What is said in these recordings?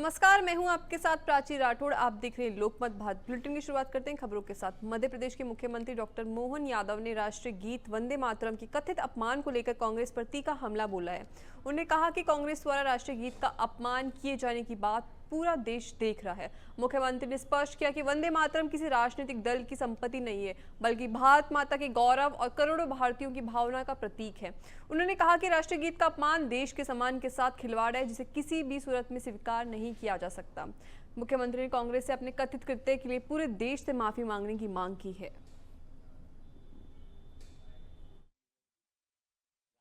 नमस्कार, मैं हूं आपके साथ प्राची राठौड़। आप देख रहे हैं लोकमत भारत। बुलेटिन की शुरुआत करते हैं खबरों के साथ। मध्य प्रदेश के मुख्यमंत्री डॉक्टर मोहन यादव ने राष्ट्रीय गीत वंदे मातरम के कथित अपमान को लेकर कांग्रेस पर तीखा हमला बोला है। उन्होंने कहा कि कांग्रेस द्वारा राष्ट्रीय गीत का अपमान किए जाने की बात पूरा देश देख रहा है। मुख्यमंत्री ने स्पष्ट किया कि वंदे मातरम किसी राजनीतिक दल की संपत्ति नहीं है, बल्कि भारत माता के गौरव और करोड़ों भारतीयों की भावना का प्रतीक है। उन्होंने कहा कि राष्ट्रीय गीत का अपमान देश के सम्मान के साथ खिलवाड़ है, जिसे किसी भी सूरत में स्वीकार नहीं किया जा सकता। मुख्यमंत्री ने कांग्रेस से अपने कथित कृत्य के लिए पूरे देश से माफी मांगने की मांग की है।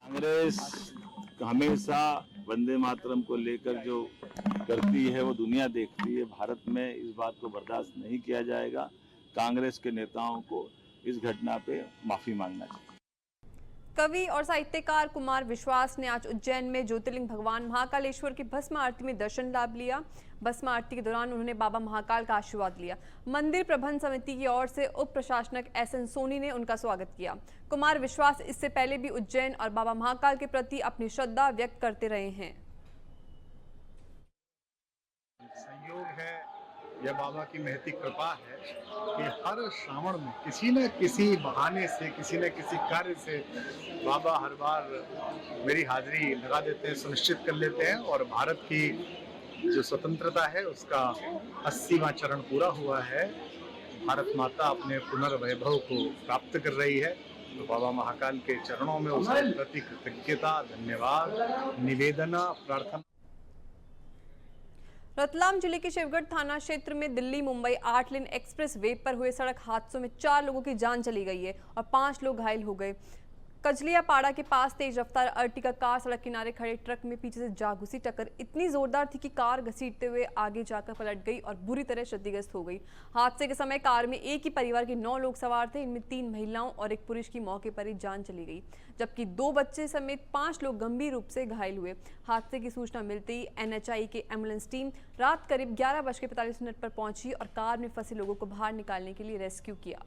कांग्रेस हमेशा वंदे मातरम को लेकर जो करती है वो दुनिया देखती है। भारत में इस बात को बर्दाश्त नहीं किया जाएगा। कांग्रेस के नेताओं को इस घटना पे माफी मांगना चाहिए। कवि और साहित्यकार कुमार विश्वास ने आज उज्जैन में ज्योतिर्लिंग भगवान महाकालेश्वर की भस्म आरती में दर्शन लाभ लिया। भस्म आरती के दौरान उन्होंने बाबा महाकाल का आशीर्वाद लिया। मंदिर प्रबंध समिति की ओर से उप प्रशासक एसएन सोनी ने उनका स्वागत किया। कुमार विश्वास इससे पहले भी उज्जैन और बाबा महाकाल के प्रति अपनी श्रद्धा व्यक्त करते रहे हैं। संयोग है, यह बाबा की महती कृपा है कि हर श्रावण में किसी न किसी बहाने से, किसी न किसी कार्य से बाबा हर बार मेरी हाजिरी लगा देते हैं, सुनिश्चित कर लेते हैं। और भारत की जो स्वतंत्रता है उसका 80वां चरण पूरा हुआ है। भारत माता अपने पुनर्वैभव को प्राप्त कर रही है। तो बाबा महाकाल के चरणों में उसके प्रति कृतज्ञता, धन्यवाद, निवेदना, प्रार्थना। रतलाम जिले के शिवगढ़ थाना क्षेत्र में दिल्ली मुंबई 8 लेन एक्सप्रेस वे पर हुए सड़क हादसों में 4 लोगों की जान चली गई है और 5 लोग घायल हो गए। कजलिया पाड़ा के पास तेज रफ्तार अर्टिगा कार सड़क किनारे खड़े ट्रक में पीछे से जा घुसी। टक्कर इतनी जोरदार थी कि कार घसीटते हुए आगे जाकर पलट गई और बुरी तरह क्षतिग्रस्त हो गई। हादसे के समय कार में एक ही परिवार के 9 लोग सवार थे। इनमें 3 महिलाओं और एक पुरुष की मौके पर ही जान चली गई, जबकि 2 बच्चे समेत 5 लोग गंभीर रूप से घायल हुए। हादसे की सूचना मिलते ही NHI की एम्बुलेंस टीम रात करीब 11:45 पर पहुंची और कार में फंसे लोगों को बाहर निकालने के लिए रेस्क्यू किया।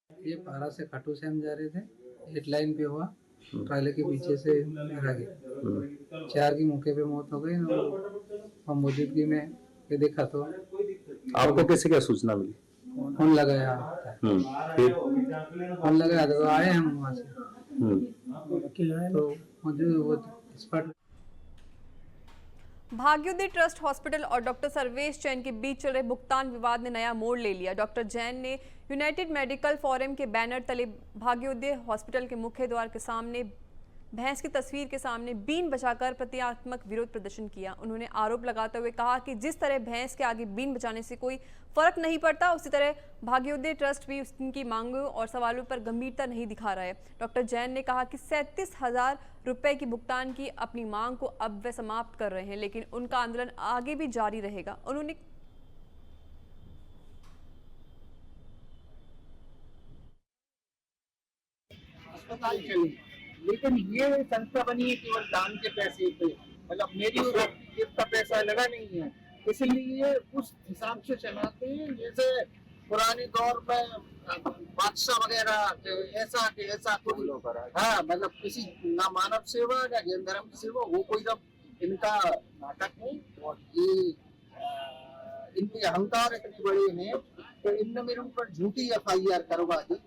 ये पारा से खाटू श्याम जा रहे थे, हेड लाइन पे हुआ, ट्राले के पीछे से गिरा गया। 4 की मौके पे मौत हो गई। हम मौजूदगी में ये देखा तो आपको कैसे क्या सूचना मिली? फोन लगाया, फिर फोन लगाया तो आए हम वहाँ से, तो मौजूद वो स्पॉट। भाग्योदय ट्रस्ट हॉस्पिटल और डॉक्टर सर्वेश जैन के बीच चल रहे भुगतान विवाद ने नया मोड़ ले लिया। डॉक्टर जैन ने यूनाइटेड मेडिकल फोरम के बैनर तले भाग्योदय हॉस्पिटल के मुख्य द्वार के सामने भैंस की तस्वीर के सामने बीन बजाकर प्रतीकात्मक विरोध प्रदर्शन किया। उन्होंने आरोप लगाते हुए कहा कि जिस तरह भैंस के आगे बीन बजाने से कोई फर्क नहीं पड़ता, उसी तरह भाग्योदय ट्रस्ट भी उनकी मांगों और सवालों पर गंभीरता नहीं दिखा रहा है। डॉक्टर जैन ने कहा कि 37,000 रुपए की भुगतान की अपनी मांग को अब वे समाप्त कर रहे हैं, लेकिन उनका आंदोलन आगे भी जारी रहेगा। उन्होंने अस्पताल चली, लेकिन ये संस्था बनी है केवल दान के पैसे पे, मतलब मेरी और आपकी जेब का पैसा लगा नहीं है, इसलिए उस हिसाब से चलाते हैं जैसे पुराने दौर में बादशाह वगैरह ऐसा कोई, हाँ मतलब किसी ना मानव सेवा ना जैन धर्म की सेवा, वो कोई जब इनका नाटक है और ये इनके अहंकार इतने बड़े हैं तो इनने मेरे ऊपर झूठी FIR करवा दी।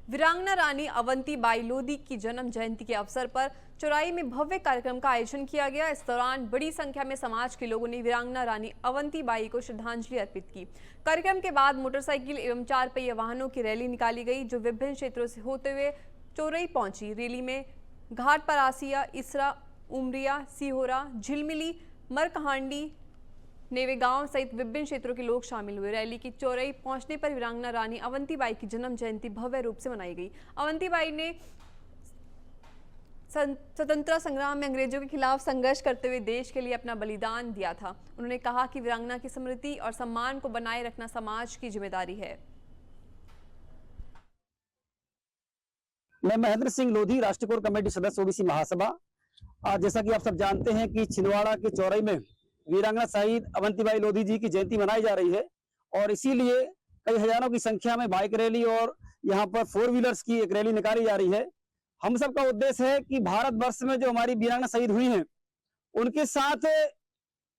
वीरांगना रानी अवंती बाई लोधी की जन्म जयंती के अवसर पर चौराई में भव्य कार्यक्रम का आयोजन किया गया। इस दौरान बड़ी संख्या में समाज के लोगों ने वीरांगना रानी अवंती बाई को श्रद्धांजलि अर्पित की। कार्यक्रम के बाद मोटरसाइकिल एवं 4 पहिया वाहनों की रैली निकाली गई, जो विभिन्न क्षेत्रों से होते हुए चौराई पहुंची। रैली में घाट परासिया, इसरा, उमरिया, सिहोरा, झिलमिली, मरकहांडी, नेवेगांव सहित विभिन्न क्षेत्रों के लोग शामिल हुए। रैली की चौराई पहुंचने पर वीरांगना रानी अवंतीबाई की जन्म जयंती भव्य रूप से मनाई गई। अवंतीबाई ने स्वतंत्रता संग्राम में अंग्रेजों के खिलाफ संघर्ष करते हुए देश के लिए अपना बलिदान दिया था। उन्होंने कहा कि वीरांगना की स्मृति और सम्मान को बनाए रखना समाज की जिम्मेदारी है। मैं महेंद्र सिंह लोधी, राष्ट्रीय कोर कमेटी सदस्य OBC महासभा। जैसा कि आप सब जानते हैं कि छिंदवाड़ा के चौराई में वीरांगना शहीद अवंतीबाई लोधी जी की जयंती मनाई जा रही है और इसीलिए कई हजारों की संख्या में बाइक रैली और यहाँ पर 4 व्हीलर्स की एक रैली निकाली जा रही है। हम सबका उद्देश्य है कि भारतवर्ष में जो हमारी वीरांगना शहीद हुई हैं उनके साथ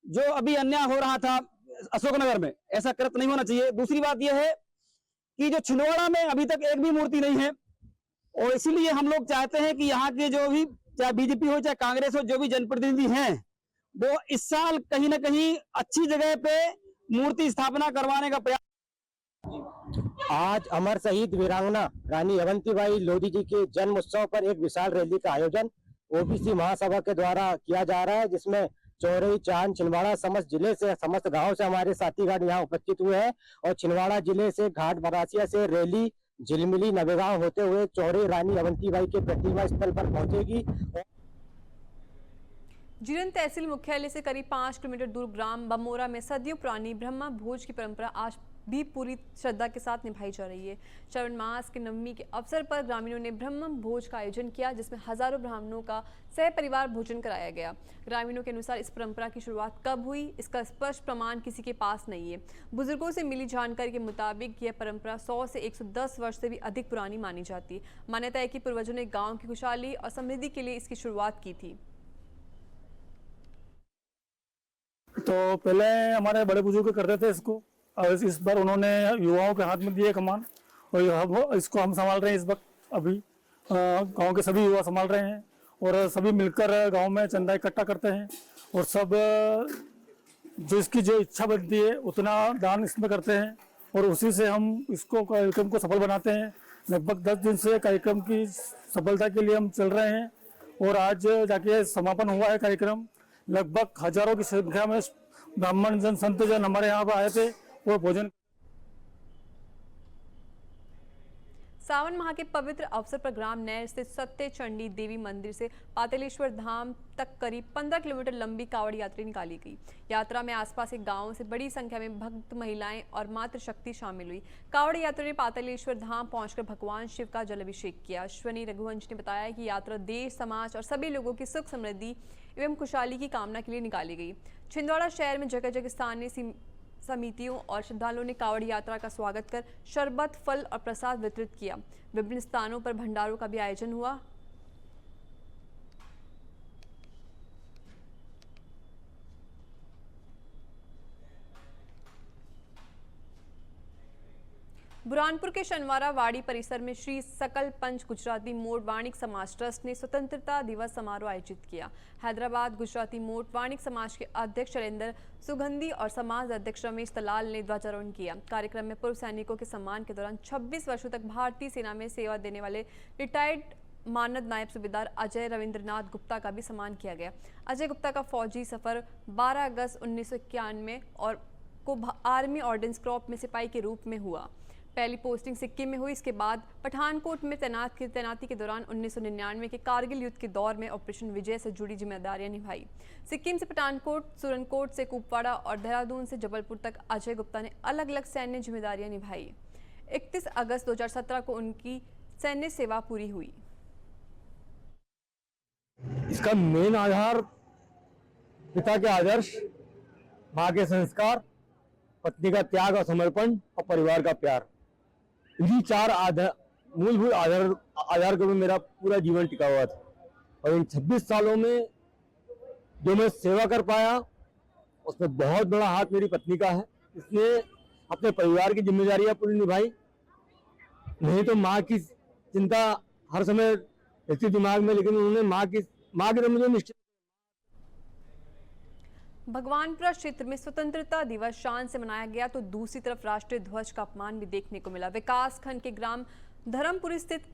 जो अभी अन्याय हो रहा था अशोकनगर में, ऐसा कृत्य नहीं होना चाहिए। दूसरी बात यह है कि जो छिंदवाड़ा में अभी तक एक भी मूर्ति नहीं है, और इसीलिए हम लोग चाहते हैं कि यहाँ के जो भी, चाहे बीजेपी हो चाहे कांग्रेस हो, जो भी जनप्रतिनिधि हैं वो इस साल कहीं ना कहीं अच्छी जगह पे मूर्ति स्थापना करवाने का प्रयास। आज अमर शहीद वीरांगना रानी अवंतीबाई लोधी जी के जन्म उत्सव पर एक विशाल रैली का आयोजन ओबीसी महासभा के द्वारा किया जा रहा है, जिसमें चौरई, चांद, छिंदवाड़ा समस्त जिले से, समस्त गांव से हमारे साथी घाट यहाँ उपस्थित हुए हैं। और छिंदवाड़ा जिले से घाट बरासिया से रैली झिलमिली नवेगांव होते हुए चौरई रानी अवंतीबाई के प्रतिमा स्थल पर पहुंचेगी। जीरन तहसील मुख्यालय से करीब 5 किलोमीटर दूर ग्राम बमोरा में सदियों पुरानी ब्रह्मा भोज की परंपरा आज भी पूरी श्रद्धा के साथ निभाई जा रही है। श्रावण मास के नवमी के अवसर पर ग्रामीणों ने ब्रह्म भोज का आयोजन किया, जिसमें हजारों ब्राह्मणों का सहपरिवार भोजन कराया गया। ग्रामीणों के अनुसार इस परंपरा की शुरुआत कब हुई, इसका स्पष्ट प्रमाण किसी के पास नहीं है। बुजुर्गों से मिली जानकारी के मुताबिक यह परंपरा 100 से 110 वर्ष से भी अधिक पुरानी मानी जाती है। मान्यता है कि पूर्वजों ने गाँव की खुशहाली और समृद्धि के लिए इसकी शुरुआत की थी। तो पहले हमारे बड़े बुजुर्ग करते थे इसको, और इस बार उन्होंने युवाओं के हाथ में दिए कमान, और इसको हम संभाल रहे हैं इस वक्त। अभी गांव के सभी युवा संभाल रहे हैं और सभी मिलकर गांव में चंदा इकट्ठा करते हैं, और सब जो इसकी जो इच्छा बनती है उतना दान इसमें करते हैं, और उसी से हम इसको कार्यक्रम को सफल बनाते हैं। लगभग 10 दिन से कार्यक्रम की सफलता के लिए हम चल रहे हैं, और आज जाके समापन हुआ है कार्यक्रम। लगभग हजारों की संख्या में ब्राह्मण जन, संत जन हमारे यहाँ पर आए थे और भोजन। सावन माह के पवित्र अवसर पर ग्राम नहर स्थित सत्य चंडी देवी मंदिर से पातालेश्वर धाम तक करीब 15 किलोमीटर लंबी कावड़ यात्रा निकाली गई। यात्रा में आसपास के गांवों से बड़ी संख्या में भक्त, महिलाएं और मातृशक्ति शामिल हुई। कावड़ यात्रा ने पातालेश्वर धाम पहुंचकर भगवान शिव का जलाभिषेक किया। अश्वनी रघुवंश ने बताया कि यात्रा देश, समाज और सभी लोगों की सुख समृद्धि एवं खुशहाली की कामना के लिए निकाली गई। छिंदवाड़ा शहर में जगह जगह स्थानीय समितियों और श्रद्धालुओं ने कावड़ यात्रा का स्वागत कर शरबत, फल और प्रसाद वितरित किया। विभिन्न स्थानों पर भंडारों का भी आयोजन हुआ। बुरहानपुर के शनवारा वाड़ी परिसर में श्री सकल पंच गुजराती मोड़ वाणिक समाज ट्रस्ट ने स्वतंत्रता दिवस समारोह आयोजित किया। हैदराबाद गुजराती मोड़ वाणिक समाज के अध्यक्ष शैलेंद्र सुगंधी और समाज अध्यक्ष रमेश तलाल ने ध्वजारोहण किया। कार्यक्रम में पूर्व सैनिकों के सम्मान के दौरान 26 वर्षों तक भारतीय सेना में सेवा देने वाले रिटायर्ड मानद नायब सूबेदार अजय रविंद्रनाथ गुप्ता का भी सम्मान किया गया। अजय गुप्ता का फौजी सफर 12 अगस्त 1991 और को आर्मी ऑर्डिनेंस क्रॉप में सिपाही के रूप में हुआ। पहली पोस्टिंग सिक्किम में हुई। इसके बाद पठानकोट में तैनाती के दौरान 1999 के कारगिल युद्ध के दौर में ऑपरेशन विजय से जुड़ी जिम्मेदारियां निभाई। सिक्किम से पठानकोट, सुरनकोट से कुपवाड़ा और देहरादून से जबलपुर तक अजय गुप्ता ने अलग अलग सैन्य जिम्मेदारियां निभाई। 31 अगस्त 2017 को उनकी सैन्य सेवा पूरी हुई। इसका मेन आधार पिता के आदर्श, माँ के संस्कार, पत्नी का त्याग और समर्पण और परिवार का प्यार, इन्हीं 4 मूलभूत आधार के ऊपर मेरा पूरा जीवन टिका हुआ था। और इन 26 सालों में जो मैं सेवा कर पाया उसमें बहुत बड़ा हाथ मेरी पत्नी का है। इसने अपने परिवार की जिम्मेदारियां पूरी निभाई। नहीं तो माँ की चिंता हर समय रहती दिमाग में, लेकिन उन्होंने माँ की तो मुझे निश्चित। भगवानपुरा क्षेत्र में स्वतंत्रता दिवस शान से मनाया गया, तो दूसरी तरफ राष्ट्रीय ध्वज का अपमान भी देखने को मिला। विकास खंड के ग्राम धर्मपुर स्थित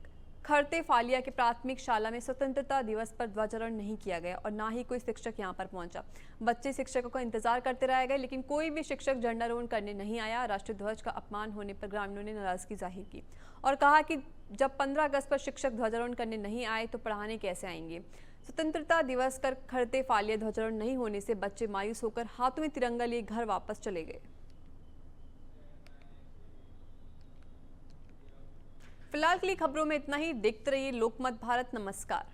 खरते फालिया के प्राथमिक शाला में स्वतंत्रता दिवस पर ध्वजारोहण नहीं किया गया और ना ही कोई शिक्षक यहां पर पहुंचा। बच्चे शिक्षकों का इंतजार करते रह गए, लेकिन कोई भी शिक्षक झंडारोहण करने नहीं आया। राष्ट्रीय ध्वज का अपमान होने पर ग्रामीणों ने नाराजगी जाहिर की और कहा कि जब 15 अगस्त पर शिक्षक ध्वजारोहण करने नहीं आए तो पढ़ाने कैसे आएंगे। स्वतंत्रता दिवस कर खरते फालिया ध्वजारोहण नहीं होने से बच्चे मायूस होकर हाथों में तिरंगा लिए घर वापस चले गए। फिलहाल के लिए खबरों में इतना ही। देखते रहिए लोकमत भारत। नमस्कार।